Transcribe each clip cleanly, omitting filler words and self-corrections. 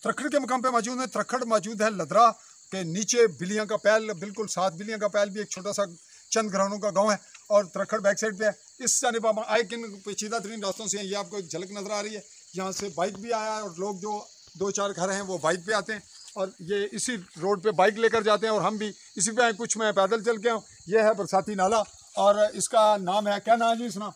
त्रखड़ के मुकाम पे मौजूद है। त्रखड़ मौजूद है लदरा के नीचे, बिलियाँ का पैल, बिल्कुल साथ बिलियाँ का पैल भी एक छोटा सा चंद घरानों का गांव है और त्रखड़ बैक साइड पे है। इस जानिब आप आए किन पेचीदा तरीन रास्तों से हैं, ये आपको एक झलक नज़र आ रही है। यहाँ से बाइक भी आया है और लोग जो 2-4 घर हैं वो बाइक पे आते हैं और ये इसी रोड पे बाइक लेकर जाते हैं और हम भी इसी पे आए। कुछ मैं पैदल चल के आऊँ। ये है बरसाती नाला और इसका नाम है, क्या नाम है जी इसका?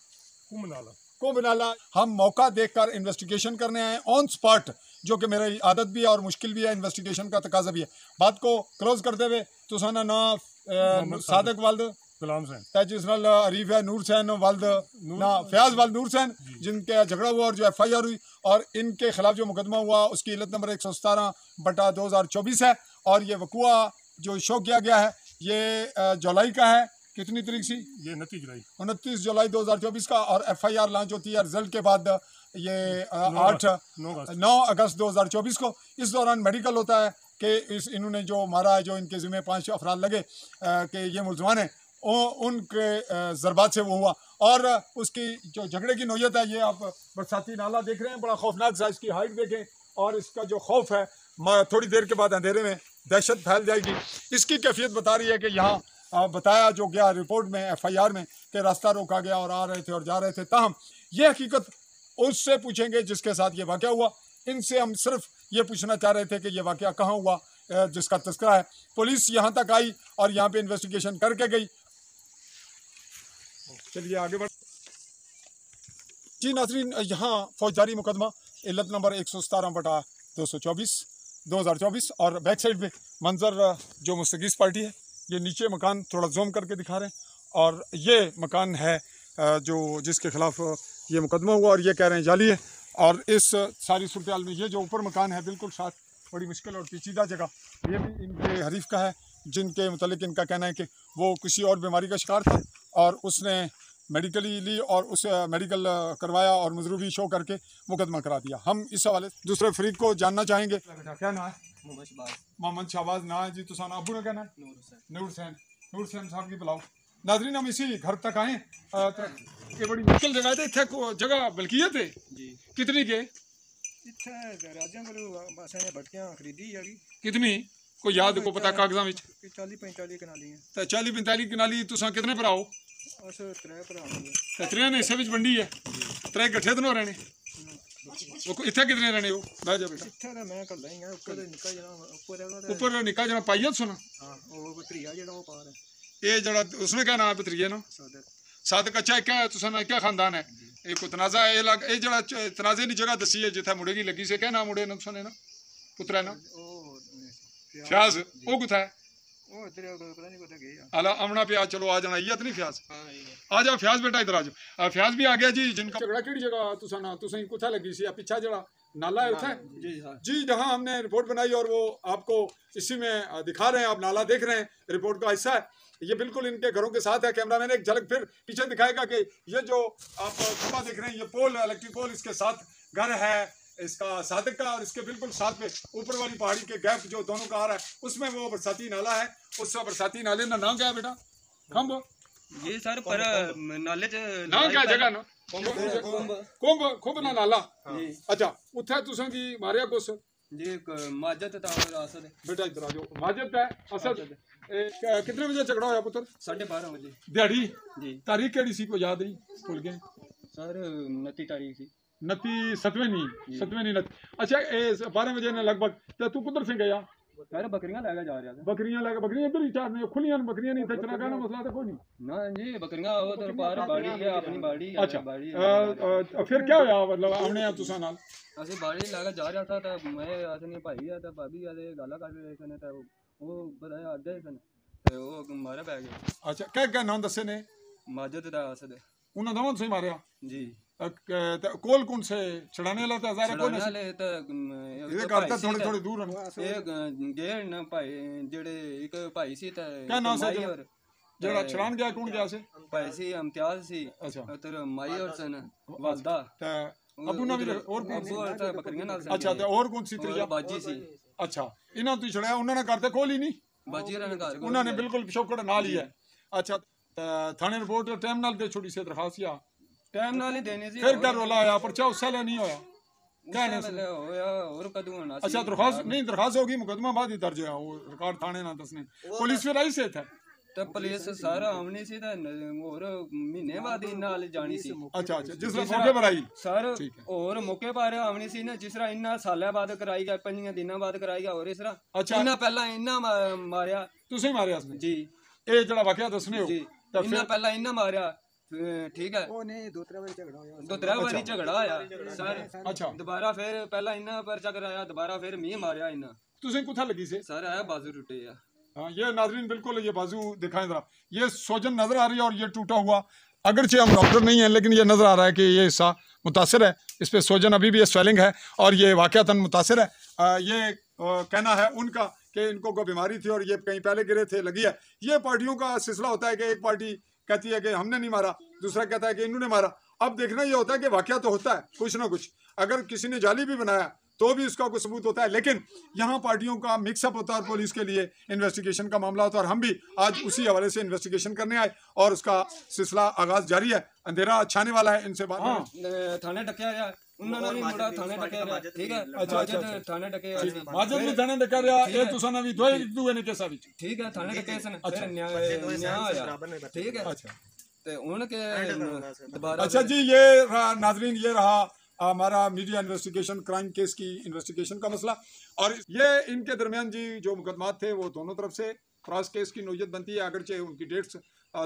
कुंभ नाला। कुंभ नाला। हम मौका देखकर इन्वेस्टिगेशन करने आए ऑन स्पॉट, जो कि मेरी आदत भी है और मुश्किल भी है, इन्वेस्टिगेशन का तकाजा भी है। बात को क्लोज करते हुए तुसाना ना सादक वाल्द गुलाम सैन तजिसनल अरीफ है नूर सैन वाल्द ना फयाज वाल्द नूर सैन, जिनके झगड़ा हुआ और जो FIR हुई और इनके खिलाफ जो मुकदमा हुआ उसकी इलत नंबर 117/2024 है और ये वकूआ जो शो किया गया है ये जुलाई का है। कितनी तारीख सी? ये 29 जुलाई 2024 का। और FIR लॉन्च होती है रिजल्ट के बाद ये 9 अगस्त 2024 को। इस दौरान मेडिकल होता है कि इन्होंने जो मारा है, जो इनके ज़िम्मे 5 अफराद लगे कि ये मुलजमान हैं, उनके ज़रबात से वो हुआ। और उसकी जो झगड़े की नौयत है, ये आप बरसाती नाला देख रहे हैं, बड़ा खौफनाक सा, इसकी हाइट देखें और इसका जो खौफ है, थोड़ी देर के बाद अंधेरे में दहशत फैल जाएगी। इसकी कैफियत बता रही है कि यहाँ बताया जो गया रिपोर्ट में, FIR में, कि रास्ता रोका गया और आ रहे थे और जा रहे थे। ताहम ये हकीकत उससे पूछेंगे जिसके साथ ये वाक़या हुआ। इनसे हम सिर्फ ये पूछना चाह रहे थे कि ये वाक़या कहाँ हुआ जिसका तस्करा है। पुलिस यहाँ तक आई और यहाँ पे इन्वेस्टिगेशन करके गई। चलिए आगे बढ़ जी नाज़रीन, यहाँ फौजदारी मुकदमा इल्लत नंबर 117/2024 और बैक साइड पे मंजर जो मुस्तगीस पार्टी है, ये नीचे मकान थोड़ा जूम करके दिखा रहे हैं और ये मकान है जो जिसके खिलाफ ये मुकदमा हुआ और ये कह रहे हैं जाली है। और इस सारी सूरत हाल में ये जो ऊपर मकान है बिल्कुल साथ, बड़ी मुश्किल और पेचीदा जगह, ये भी इनके हरीफ का है, जिनके मुतालिक इनका कहना है कि वो किसी और बीमारी का शिकार था और उसने मेडिकली ली और उसे मेडिकल करवाया और मजरूरी शो करके मुकदमा करा दिया। हम इस हवाले दूसरे फरीक को जानना चाहेंगे। क्या नाम है? मोहम्मद शहबाज ना है जी। तो साना अबू ने कहना है नूर हुसैन साहब की बुलाओ। नाजरीन हम इसी घर तक आए, ये बड़ी मुश्किल जगह है। इतने जगह बल्कियत है जी। कितनी के कितनी कोई याद को पता? कागजां विच 40-45 कनाली है। 40-45 कनाली। तुसा कितने भरा हो? अस 3 भरा हो। 3 ने हिस्से विच वंडी है। 3 इकट्ठे तो रहने इत्थे कितने रहने हो? बह जा बेटा। इत्थे मैं कल्ला ही हां। ऊपर निक्का जना ऊपर निक्का जना पाइया सुना। हां वो भतरीया जेड़ा वो पार है। ये जड़ा उसने क्या नाम है भतरीए ना? सादक। अच्छा क्या है तुसा क्या खानदान है? एक तनाजा है ये जड़ा तनाजे दी जगह दसी है जिथे मुड़े की लगी से क्या नाम मुड़े ना सुने ना पुत्र है ना फ्याज वो कुथा है? वो इधर पता नहीं कुथा गया। आला अमना पे आ चलो आ जाना ये नहीं फ्याज। आ जा फ्याज बेटा इधर आ जाओ। फ्याज भी आ गया जी। जिनका झगड़ा किहड़ी जगह तुसा ना तुसा कुथा लगी सी? पीछा जड़ा नाला है उठा जी जहां हमने रिपोर्ट बनाई और वो आपको इसी में दिखा रहे हैं। आप नाला देख रहे हैं, रिपोर्ट का हिस्सा है ये। बिल्कुल इनके घरों के साथ है। कैमरामैन एक झलक फिर पीछे दिखाएगा कि ये जो आप खंभा देख रहे हैं, ये पोल, इलेक्ट्रिक पोल, इसके साथ घर है इसका सादक का और इसके बिल्कुल साथ में ऊपर वाली पहाड़ी के गैप जो दोनों का आ रहा है उसमें वो बरसाती नाला है। उस बरसाती नाले का नाम क्या है बेटा? खंभ। ये सर पर नाले च नाम क्या जगह ना? कुंभ ना नाला। अच्छा उत्थे तुसां की मारिया कुछ जी? माजद असद बेटा इधर आ जाओ। माजद है असद। कितने बजे झगड़ा होया पुत्र? 12:30 बजे दिहाड़ी जी। तारीख केड़ी सी को याद नहीं? भूल गए सर 29 तारीख सी। 7वें नहीं। अच्छा 12 बजे ने लगभग। तो तू कुधर से गया? सर बकरियां लेके जा रहा था। बकरियां इधर ही चारने खुलियां बकरियां नहीं थे। चला गाना मसला तो कोई नहीं ना जी। बकरियां वो तो पार बाड़ी है अपनी बाड़ी है। अच्छा फिर क्या होया मतलब आने तुसा नाल? ਅਸੀਂ ਬਾੜੀ ਲਾ ਕੇ ਜਾ ਰਿਹਾ था ਤਾਂ ਮੈਂ ਆਸਨੇ ਭਾਈ ਆ ਤਾਂ ਭਾਬੀ ਆ ਦੇ ਗਾਲਾਂ ਕੱਢ ਰਹੇ ਸਨ ਤਾਂ ਉਹ ਬੜਾ ਅੱਗੇ ਸਨ ਤੇ ਉਹ ਮਾਰਿਆ ਪੈ ਗਿਆ। ਅੱਛਾ ਕਿਆ ਨਾਮ ਦੱਸੇ ਨੇ? ਮਾਜਦ ਦਾ ਅਸਦ। ਉਹਨਾਂ ਦੋਵਾਂ ਨੂੰ ਮਾਰਿਆ ਜੀ। ਕੋਲ ਕੌਣ ਸੇ ਛੜਾਣੇ ਵਾਲਾ ਤਾਂ ਜ਼ਾਰਾ ਕੋਣ ਨਾਲੇ ਤਾਂ ਇਹਦੇ ਘਰ ਤਾਂ ਥੋੜੇ ਦੂਰ ਹਨ। ਇਹ ਗਏ ਨਾ ਭਾਈ ਜਿਹੜੇ ਇੱਕ ਭਾਈ ਸੀ ਤਾਂ ਕਿਆ ਨਾਮ ਸੀ ਜਿਹੜਾ ਛੜਾਣ ਗਿਆ? ਕੌਣ ਗਿਆ ਸੀ? ਭਾਈ ਸੀ ਇਮਤਿਆਜ਼ ਸੀ। ਅੱਛਾ ਤੇ ਮਾਈ ਔਰ ਸਨ ਵਾਲਦਾ ਤੇ अबू ना भी और बकरियां नाल। अच्छा तो और कौन सी त्रिया? बाजी सी। अच्छा इन्हां तू छड़ाया उन्होंने करते कोल ही नहीं? बाजी रण घर उन्होंने बिल्कुल पिछोकड़ नाल ही है। अच्छा थाने रिपोर्ट टाइम नाल दे छोड़ी से दरखास्त या टाइम नाल ही देनी सी। फिर क्या रोला आया? पर्चा उस साल नहीं होया? क्या है पहले होया और कदू होना अच्छा दरखास्त नहीं दरखास्त होगी मुकदमा बाद ही दर्ज है वो रिकॉर्ड थाने ना दसने पुलिस फिर आई से था ਤੇ ਪੁਲਿਸ ਸਾਰਾ ਆਉਣੀ ਸੀ ਤਾਂ ਹੋਰ ਮਹੀਨੇ ਬਾਅਦ ਇਹਨਾਂ ਨਾਲ ਜਾਣੀ ਸੀ अच्छा अच्छा जिस मौके पर आई ਸਰ ਹੋਰ ਮੌਕੇ ਪਰ ਆਉਣੀ ਸੀ ਨਾ ਜਿਸ ਤਰ੍ਹਾਂ ਇੰਨਾ ਸਾਲਾਂ ਬਾਅਦ ਕਰਾਈ ਗਿਆ 5 ਦਿਨਾਂ ਬਾਅਦ ਕਰਾਈ ਗਿਆ ਹੋਰ ਇਸ ਤਰ੍ਹਾਂ ਅੱਛਾ। ਇਹਨਾਂ ਪਹਿਲਾਂ ਇਹਨਾਂ ਮਾਰਿਆ ਤੁਸੀਂ ਮਾਰਿਆ ਉਸਨੇ ਜੀ ਇਹ ਜਿਹੜਾ ਵਾਕਿਆ ਦੱਸਨੇ ਹੋ ਜੀ ਤਾਂ ਇਹਨਾਂ ਫਿਰ ਪਹਿਲਾਂ ਇਹਨਾਂ ਮਾਰਿਆ ਠੀਕ ਹੈ ਉਹਨੇ ਦੋ ਤਿੰਨ ਵਾਰੀ ਝਗੜਾ ਹੋਇਆ ਦੋ ਤਰ੍ਹਾਂ ਵਾਰੀ ਝਗੜਾ ਹੋਇਆ ਸਰ ਅੱਛਾ ਦੁਬਾਰਾ ਫਿਰ ਪਹਿਲਾਂ ਇਹਨਾਂ ਪਰਚਾ ਕਰਾਇਆ ਦੁਬਾਰਾ ਫਿਰ ਮੀਂਹ ਮਾਰਿਆ ਇਹਨਾਂ ਤੁਸੀਂ ਕਿੱਥੇ ਲੱਗੀ ਸੀ ਸਰ ਆਇਆ ਬਾਜ਼ੂ ਟੁੱਟੇ ਆ हाँ ये नाजरीन बिल्कुल ये बाजू दिखाएं जरा ये सोजन नजर आ रही है और ये टूटा हुआ अगरचे हम डॉक्टर नहीं हैं लेकिन ये नजर आ रहा है कि ये हिस्सा मुतासर है इस पे सोजन अभी भी ये स्वेलिंग है और ये वाकयातन मुतासर है ये कहना है उनका कि इनको कोई बीमारी थी और ये कहीं पहले गिरे थे लगी है ये पार्टियों का सिलसिला होता है कि एक पार्टी कहती है कि हमने नहीं मारा दूसरा कहता है कि इन्होंने मारा अब देखना ये होता है कि वाकया तो होता है कुछ ना कुछ अगर किसी ने जाली भी बनाया तो भी उसका कोई सबूत होता है लेकिन यहाँ पार्टियों का मिक्सअप होता है और पुलिस के लिए इन्वेस्टिगेशन का मामला होता है और हम भी आज उसी हवाले से इन्वेस्टिगेशन करने आए और उसका सिलसिला आगाज जारी है अंधेरा छाने वाला है इनसे बात थाने डकिया गया उन्होंने भी मुड़ा थाने डकिया गया ठीक है अच्छा थाने डकिਆ ਸੀ ਮਾਜਦ ਵੀ ਥਾਣੇ ਡਕਿਆ ਰਿਹਾ ਇਹ ਤੁਸਾਂ ਨੇ ਵੀ ਦੂਏ ਨੇ ਕੇਸਾਂ ਵਿੱਚ ਠੀਕ ਹੈ थाने डके ਸਨ ਫਿਰ ਨਿਆਂ ਹੋਇਆ ठीक है अच्छा ਤੇ ਹੁਣ ਕਿ ਦੁਬਾਰਾ अच्छा जी ये नाजरीन ये रहा हमारा मीडिया इन्वेस्टिगेशन क्राइम केस की इन्वेस्टिगेशन का मसला और ये इनके दरमियान जी जो मुकदमात थे वो दोनों तरफ से क्रॉस केस की नोयत बनती है अगरचे उनकी डेट्स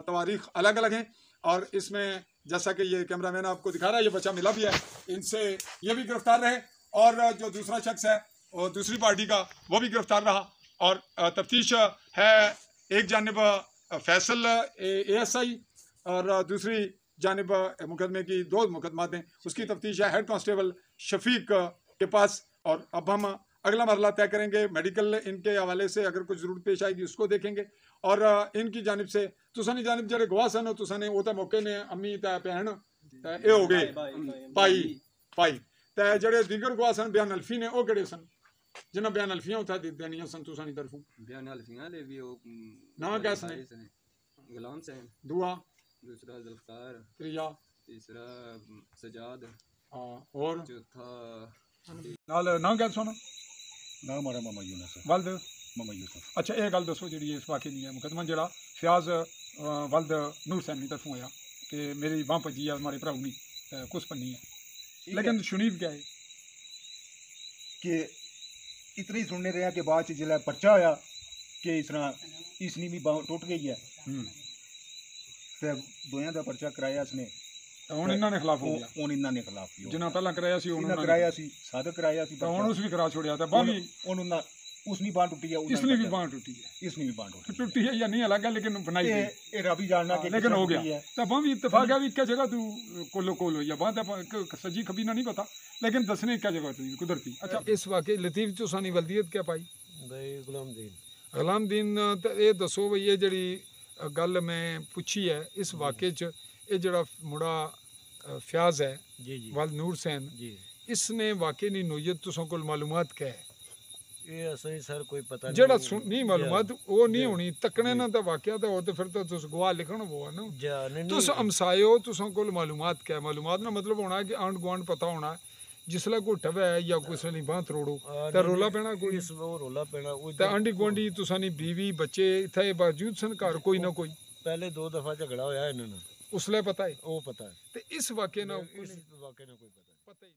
तवारीख अलग अलग हैं और इसमें जैसा कि ये कैमरामैन आपको दिखा रहा है ये बच्चा मिला भी है इनसे ये भी गिरफ्तार रहे और जो दूसरा शख्स है वो दूसरी पार्टी का वो भी गिरफ्तार रहा और तफ्तीश है एक जानिब फैसल ASI और दूसरी जानिब मुकदमे की 2 मुकदमात हैं उसकी तफ्तीश है हेड कांस्टेबल शफीक के पास और अब हम अगला मरला तय करेंगे मेडिकल इनके हवाले से अगर कुछ ज़रूरत पेश आएगी उसको देखेंगे और इनकी जानिब से तुसानी जानिब जरे गवाह सन तुसाने वो तो मौके ने अम्मी तै भैन ये हो गए भाई तै जड़े दीगर गवाह सन बयान अल्फी ने वो केड़े सन जिन्हें बयान अल्फियां उठा देनियां सन तुसानी तरफों बयान अल्फियां ले भी ना कैसे गुलाम से दुआ दूसरा जुल्फकार त्रिया तीसरा सजाद और चौथा नाल ना गल सुन ਨਾ ਮਾਰਾ ਮਾਮਾ ਯੂਨਸ वल्द ਮਾਮਾ ਯੂਸਫ अच्छा ये गल दसो जी इस वाक़े दी है मुकदमा जरा फयाज वल्द नूर सैन की तरफों होया कि मेरी बांह भजी है हमारे भराऊ नहीं कुछ पन्नी है लेकिन सुनीब क्या है कि इतना ही सुनने रहे कि बाद च जिसलै पर्चा होया कि इस तरह इसनी भी बांह टुट गई है ते दोयां दा पर्चा कराया इसने ਹੁਣ ਇਹਨਾਂ ਨੇ ਖਿਲਾਫ ਹੋ ਗਿਆ ਹੁਣ ਇਹਨਾਂ ਨੇ ਖਿਲਾਫ ਹੀ ਜਿਨ੍ਹਾਂ ਪਹਿਲਾਂ ਕਰਾਇਆ ਸੀ ਉਹਨਾਂ ਕਰਾਇਆ ਸੀ ਸਾਦਕ ਕਰਾਇਆ ਸੀ ਤਾਂ ਹੁਣ ਉਸ ਵੀ ਕਰਾ ਛੋੜਿਆ ਤਾਂ ਬਾਹ ਵੀ ਉਹਨੂੰ ਨਾ ਉਸਨੀ ਬਾਂਹ ਟੁੱਟੀ ਹੈ ਇਸਨੇ ਵੀ ਬਾਂਹ ਟੁੱਟੀ ਹੈ ਇਸਨੀ ਵੀ ਬਾਂਹ ਟੁੱਟੀ ਹੈ ਜਾਂ ਨਹੀਂ ਅਲੱਗ ਹੈ ਲੇਕਿਨ ਬਣਾਈ ਗਈ ਇਹ ਰੱਬ ਹੀ ਜਾਣਦਾ ਕਿ लेकिन हो गया ਤਾਂ ਬਾਹ ਵੀ ਇਤਫਾਕ ਹੈ ਵੀ ਇੱਕ ਜਗ੍ਹਾ ਤੂੰ ਕੋਲੋ ਕੋਲ ਹੋਈ ਆ ਬਾਹ ਤਾਂ ਸੱਜੀ ਖੱਬੀ ਨਾ ਨਹੀਂ ਪਤਾ लेकिन दसने क्या जगह थी कुदरती अच्छा इस वाकई लतीफ चौसानी वल्दियत क्या पाई भाई गुलाम दीन ये दसो बई ये जड़ी गल मैं पूछी है इस वाकई च ये जड़ा मुड़ा फयाज है जी जी वल नूर सैन जी इसने वाकई नी नोयत तुसों कोल मालूमात क्या है ये असली सर कोई पता जड़ा नहीं मालूमात वो नहीं होनी तकने ना तो वाकया तो हो तो फिर तो तुस गवाह लिखण वो है ना तुस हमसायो तुसों कोल मालूमात क्या है मालूमात ना मतलब होना है कि आंड गुआंढ पता होना है जिसलै कोई टवे या कुसै नी बांह त्रोड़ो ते रोला पैना कोई रोला पैना ते आंडी गुआंढी तुसानी बीवी बच्चे इत्थे बावजूद सन घर कोई ना कोई पहले 2 दफा झगड़ा होया इन्होंने उसलै पता है वो पता है ते इस वाकये ना इस वाकई ना कोई पता पता ही